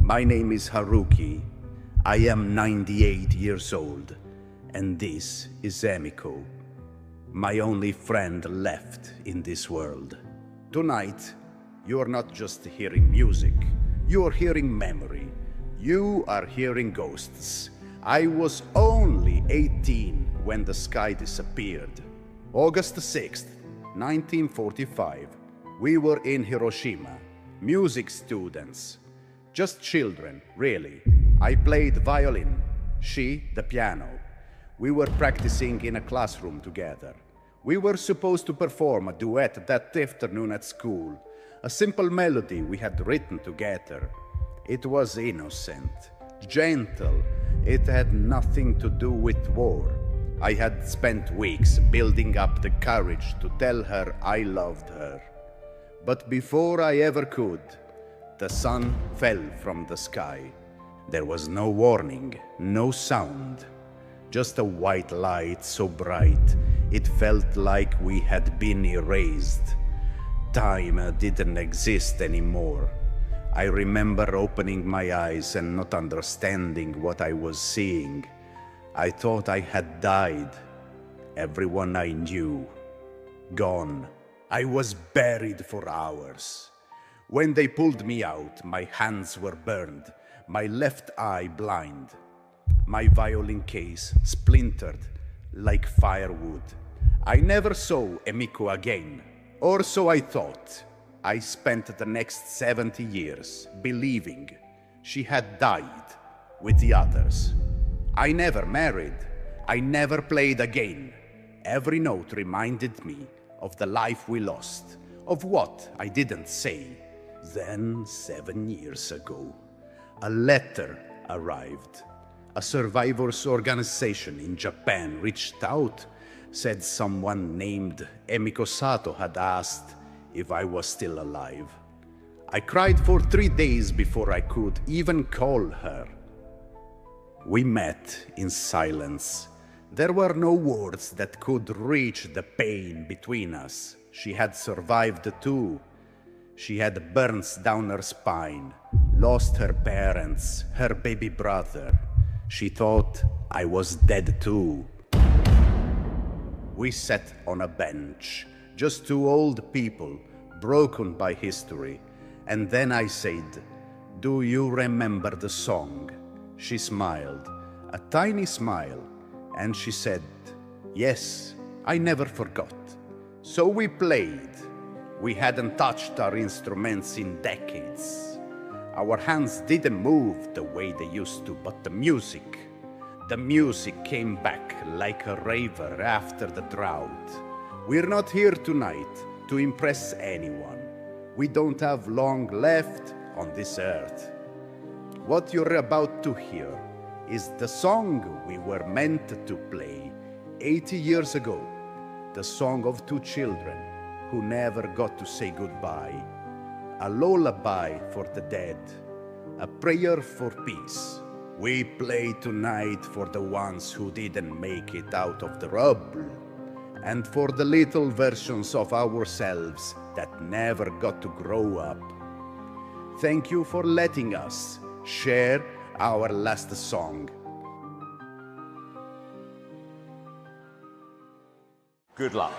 My name is Haruki. I am 98 years old, and this is Emiko, my only friend left in this world. Tonight, you are not just hearing music, you are hearing memory. You are hearing ghosts. I was only 18 when the sky disappeared. August 6th, 1945. We were in Hiroshima, music students. Just children, really. I played violin, she the piano. We were practicing in a classroom together. We were supposed to perform a duet that afternoon at school, a simple melody we had written together. It was innocent, gentle. It had nothing to do with war. I had spent weeks building up the courage to tell her I loved her. But before I ever could, the sun fell from the sky. There was no warning, no sound. Just a white light so bright, it felt like we had been erased. Time didn't exist anymore. I remember opening my eyes and not understanding what I was seeing. I thought I had died. Everyone I knew, gone. I was buried for hours. When they pulled me out, my hands were burned, my left eye blind. My violin case splintered like firewood. I never saw Emiko again, or so I thought. I spent the next 70 years believing she had died with the others. I never married. I never played again. Every note reminded me of the life we lost, of what I didn't say. Then, 7 years ago, a letter arrived. A survivors organization in Japan reached out, said someone named Emiko Sato had asked if I was still alive. I cried for 3 days before I could even call her. We met in silence. There were no words that could reach the pain between us. She had survived too. She had burns down her spine, lost her parents, her baby brother. She thought I was dead too. We sat on a bench, just two old people, broken by history. And then I said, "Do you remember the song?" She smiled, a tiny smile, and she said, "Yes, I never forgot." So we played. We hadn't touched our instruments in decades. Our hands didn't move the way they used to, but the music came back like a river after the drought. We're not here tonight to impress anyone. We don't have long left on this earth. What you're about to hear is the song we were meant to play 80 years ago. The song of two children who never got to say goodbye. A lullaby for the dead. A prayer for peace. We play tonight for the ones who didn't make it out of the rubble, and for the little versions of ourselves that never got to grow up. Thank you for letting us share our last song. Good luck.